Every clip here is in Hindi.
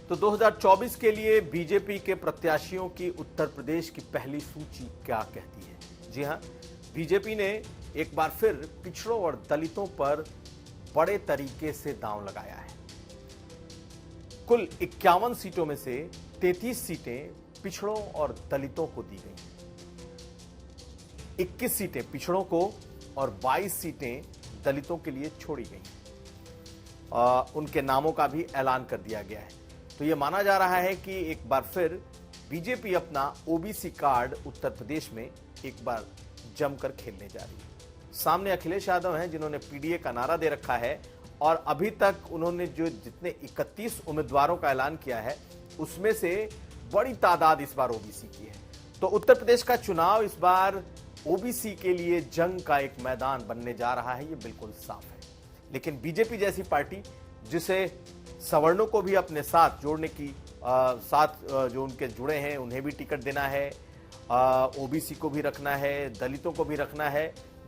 तो 2024 के लिए बीजेपी के प्रत्याशियों की उत्तर प्रदेश की पहली सूची क्या कहती है? जी हां, बीजेपी ने एक बार फिर पिछड़ों और दलितों पर बड़े तरीके से दांव लगाया है। कुल 51 सीटों में से 33 सीटें पिछड़ों और दलितों को दी गई, 21 सीटें पिछड़ों को और 22 सीटें दलितों के लिए छोड़ी गई। उनके नामों का भी ऐलान कर दिया गया है। तो यह माना जा रहा है कि एक बार फिर बीजेपी अपना ओबीसी कार्ड उत्तर प्रदेश में एक बार जमकर खेलने जा रही है। सामने अखिलेश यादव हैं जिन्होंने पीडीए का नारा दे रखा है और अभी तक उन्होंने जो जितने 31 उम्मीदवारों का ऐलान किया है उसमें से बड़ी तादाद इस बार ओबीसी की है। तो उत्तर प्रदेश का चुनाव इस बार ओबीसी के लिए जंग का एक मैदान बनने जा रहा है, ये बिल्कुल साफ है। लेकिन बीजेपी जैसी पार्टी जिसे सवर्णों को भी अपने साथ जोड़ने की जो उनके जुड़े हैं उन्हें भी टिकट देना है, ओबीसी को भी रखना है, दलितों को भी रखना है।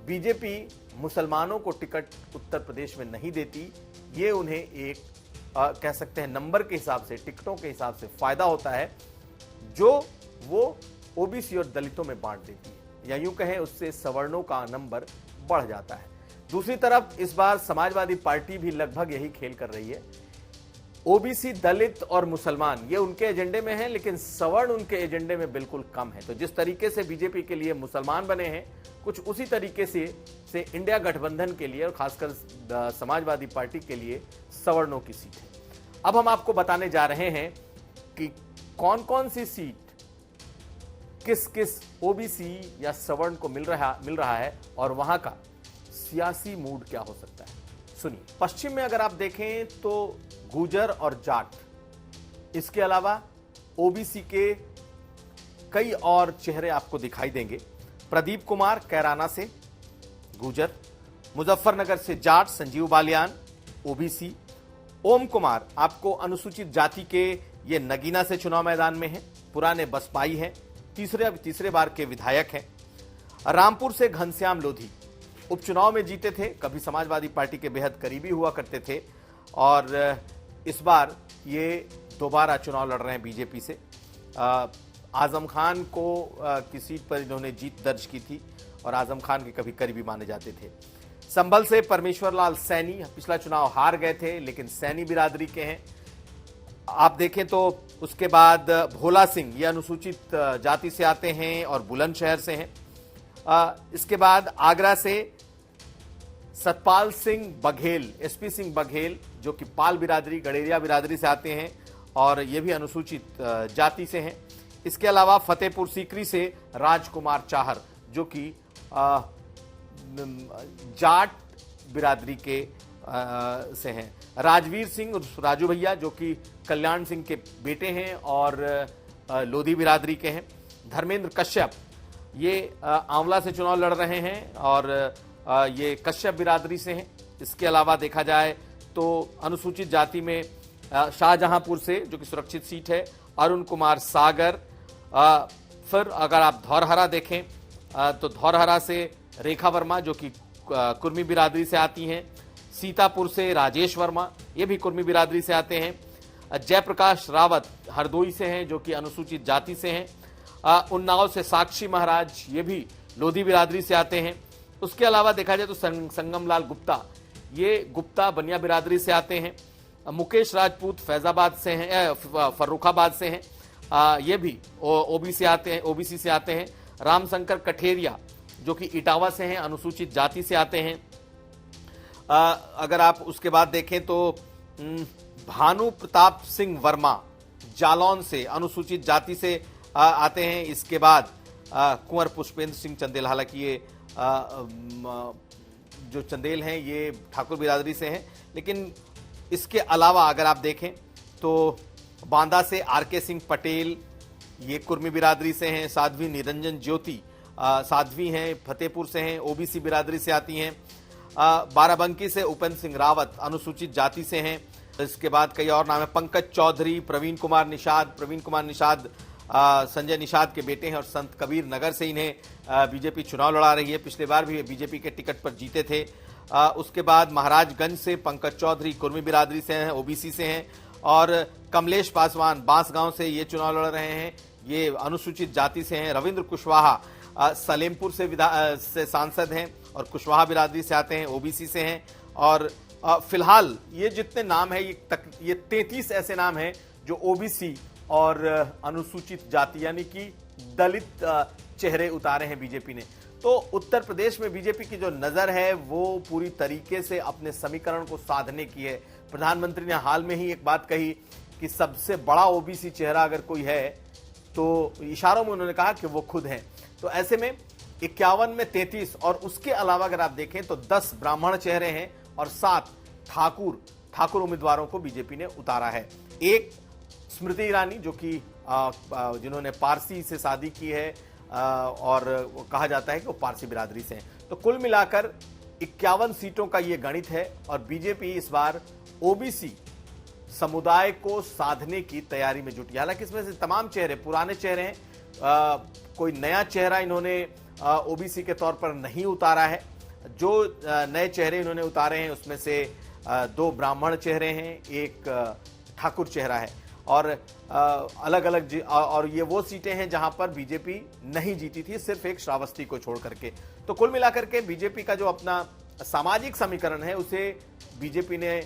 बीजेपी मुसलमानों को टिकट उत्तर प्रदेश में नहीं देती, ये उन्हें एक कह सकते हैं नंबर के हिसाब से, टिकटों के हिसाब से फायदा होता है जो वो ओबीसी और दलितों में बांट देती है, या यूं कहें उससे सवर्णों का नंबर बढ़ जाता है। दूसरी तरफ इस बार समाजवादी पार्टी भी लगभग यही खेल कर रही है। ओबीसी, दलित और मुसलमान ये उनके एजेंडे में है, लेकिन सवर्ण उनके एजेंडे में बिल्कुल कम है। तो जिस तरीके से बीजेपी के लिए मुसलमान बने हैं, कुछ उसी तरीके से इंडिया गठबंधन के लिए और खासकर समाजवादी पार्टी के लिए सवर्णों की सीट है। अब हम आपको बताने जा रहे हैं कि कौन कौन सी सीट किस किस ओबीसी या सवर्ण को मिल रहा है और वहां का सियासी मूड क्या हो सकता है। सुनिए, पश्चिम में अगर आप देखें तो गुर्जर और जाट, इसके अलावा ओबीसी के कई और चेहरे आपको दिखाई देंगे। प्रदीप कुमार कैराना से गुर्जर, मुजफ्फरनगर से जाट संजीव बालियान ओबीसी, ओम कुमार आपको अनुसूचित जाति के ये नगीना से चुनाव मैदान में हैं, पुराने बसपाई हैं, तीसरे बार के विधायक हैं। रामपुर से घनश्याम लोधी उपचुनाव में जीते थे, कभी समाजवादी पार्टी के बेहद करीबी हुआ करते थे और इस बार ये दोबारा चुनाव लड़ रहे हैं बीजेपी से। आजम खान को की सीट पर इन्होंने जीत दर्ज की थी और आजम खान के कभी करीबी माने जाते थे। संभल से परमेश्वर लाल सैनी पिछला चुनाव हार गए थे, लेकिन सैनी बिरादरी के हैं। आप देखें तो उसके बाद भोला सिंह ये अनुसूचित जाति से आते हैं और बुलंदशहर से हैं। इसके बाद आगरा से सतपाल सिंह बघेल, एसपी सिंह बघेल जो कि पाल बिरादरी, गडेरिया बिरादरी से आते हैं और ये भी अनुसूचित जाति से हैं। इसके अलावा फतेहपुर सीकरी से राजकुमार चाहर जो कि जाट बिरादरी के से हैं। राजवीर सिंह राजू भैया जो कि कल्याण सिंह के बेटे हैं और लोधी बिरादरी के हैं। धर्मेंद्र कश्यप ये आंवला से चुनाव लड़ रहे हैं और ये कश्यप बिरादरी से हैं। इसके अलावा देखा जाए तो अनुसूचित जाति में शाहजहांपुर से जो कि सुरक्षित सीट है अरुण कुमार सागर। फिर अगर आप धौरहरा देखें तो धौरहरा से रेखा वर्मा जो कि कुर्मी बिरादरी से आती हैं। सीतापुर से राजेश वर्मा ये भी कुर्मी बिरादरी से आते हैं। जयप्रकाश रावत हरदोई से हैं जो कि अनुसूचित जाति से हैं। उन्नाव से साक्षी महाराज ये भी लोधी बिरादरी से आते हैं। उसके अलावा देखा जाए तो संगम लाल गुप्ता ये गुप्ता बनिया बिरादरी से आते हैं। मुकेश राजपूत फैजाबाद से हैं, फर्रुखाबाद से हैं, ये भी ओबीसी से आते हैं। रामशंकर कठेरिया जो कि इटावा से हैं, अनुसूचित जाति से आते हैं। अगर आप उसके बाद देखें तो भानु प्रताप सिंह वर्मा जालौन से अनुसूचित जाति से आते हैं। इसके बाद कुंवर पुष्पेंद्र सिंह चंदेल, हालांकि ये जो चंदेल हैं ये ठाकुर बिरादरी से हैं, लेकिन इसके अलावा अगर आप देखें तो बांदा से आरके सिंह पटेल ये कुर्मी बिरादरी से हैं। साध्वी निरंजन ज्योति साध्वी हैं, फतेहपुर से हैं, ओबीसी बिरादरी से आती हैं। बाराबंकी से उपेंद्र सिंह रावत अनुसूचित जाति से हैं। इसके बाद कई और नाम है, पंकज चौधरी, प्रवीण कुमार निषाद संजय निषाद के बेटे हैं और संत कबीर नगर से इन्हें बीजेपी चुनाव लड़ा रही है। पिछले बार भी बीजेपी के टिकट पर जीते थे। उसके बाद महाराजगंज से पंकज चौधरी कुर्मी बिरादरी से हैं, ओबीसी से हैं। और कमलेश पासवान बांसगांव से ये चुनाव लड़ रहे हैं, ये अनुसूचित जाति से हैं। रविंद्र कुशवाहा सलेमपुर से सांसद हैं और कुशवाहा बिरादरी से आते हैं, ओबीसी से हैं। और फिलहाल ये जितने नाम है ये 33 ऐसे नाम हैं जो ओबीसी और अनुसूचित जाति यानी कि दलित चेहरे उतारे हैं बीजेपी ने। तो उत्तर प्रदेश में बीजेपी की जो नजर है वो पूरी तरीके से अपने समीकरण को साधने की है। प्रधानमंत्री ने हाल में ही एक बात कही कि सबसे बड़ा ओबीसी चेहरा अगर कोई है तो इशारों में उन्होंने कहा कि वो खुद हैं। तो ऐसे में 51 में 33 और उसके अलावा अगर आप देखें तो 10 ब्राह्मण चेहरे हैं और 7 ठाकुर उम्मीदवारों को बीजेपी ने उतारा है। एक स्मृति ईरानी जो कि जिन्होंने पारसी से शादी की है और वो कहा जाता है कि वो पारसी बिरादरी से हैं। तो कुल मिलाकर 51 सीटों का ये गणित है और बीजेपी इस बार ओबीसी समुदाय को साधने की तैयारी में जुटी। हालांकि इसमें से तमाम चेहरे पुराने चेहरे हैं, कोई नया चेहरा इन्होंने ओबीसी के तौर पर नहीं उतारा है। जो नए चेहरे इन्होंने उतारे हैं उसमें से 2 ब्राह्मण चेहरे हैं, एक ठाकुर चेहरा है और अलग अलग और ये वो सीटें हैं जहां पर बीजेपी नहीं जीती थी, सिर्फ एक श्रावस्ती को छोड़ करके। तो कुल मिलाकर के बीजेपी का जो अपना सामाजिक समीकरण है उसे बीजेपी ने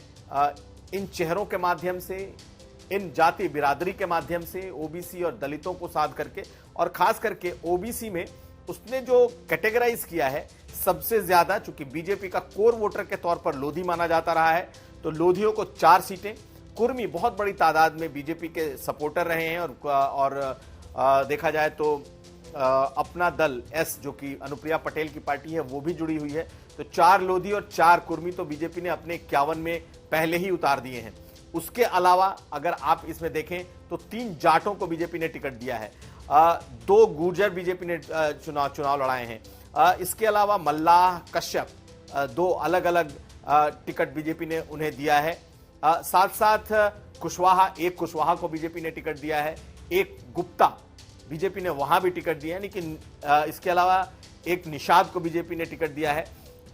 इन चेहरों के माध्यम से, इन जाति बिरादरी के माध्यम से ओबीसी और दलितों को साध करके, और खास करके ओबीसी में उसने जो कैटेगराइज किया है सबसे ज्यादा, चूंकि बीजेपी का कोर वोटर के तौर पर लोधी माना जाता रहा है, तो लोधियों को 4 सीटें, कुर्मी बहुत बड़ी तादाद में बीजेपी के सपोर्टर रहे हैं और देखा जाए तो अपना दल एस जो कि अनुप्रिया पटेल की पार्टी है वो भी जुड़ी हुई है। तो 4 लोधी और 4 कुर्मी तो बीजेपी ने अपने 51 में पहले ही उतार दिए हैं। उसके अलावा अगर आप इसमें देखें तो 3 जाटों को बीजेपी ने टिकट दिया है, 2 गुर्जर बीजेपी ने चुनाव लड़ाए हैं। इसके अलावा मल्लाह, कश्यप 2 अलग अलग टिकट बीजेपी ने उन्हें दिया है। साथ साथ कुशवाहा, एक कुशवाहा को बीजेपी ने टिकट दिया है, एक गुप्ता बीजेपी ने वहां भी टिकट दिया है, लेकिन इसके अलावा एक निषाद को बीजेपी ने टिकट दिया है।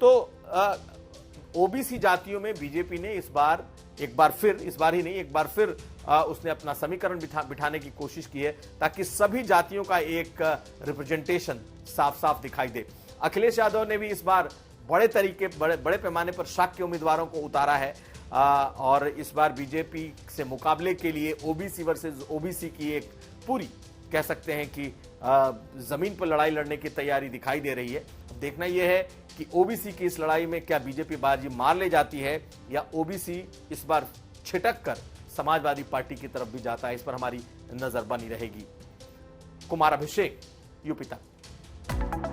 तो ओबीसी जातियों में बीजेपी ने इस बार एक बार फिर उसने अपना समीकरण बिठाने की कोशिश की है ताकि सभी जातियों का एक रिप्रेजेंटेशन साफ साफ दिखाई दे। अखिलेश यादव ने भी इस बार बड़े पैमाने पर शाक्य उम्मीदवारों को उतारा है और इस बार बीजेपी से मुकाबले के लिए ओबीसी वर्सेस ओबीसी की एक पूरी, कह सकते हैं कि जमीन पर लड़ाई लड़ने की तैयारी दिखाई दे रही है। देखना यह है कि ओबीसी की इस लड़ाई में क्या बीजेपी बाजी मार ले जाती है या ओबीसी इस बार छिटक कर समाजवादी पार्टी की तरफ भी जाता है। इस पर हमारी नजर बनी रहेगी। कुमार अभिषेक, यूपी तक।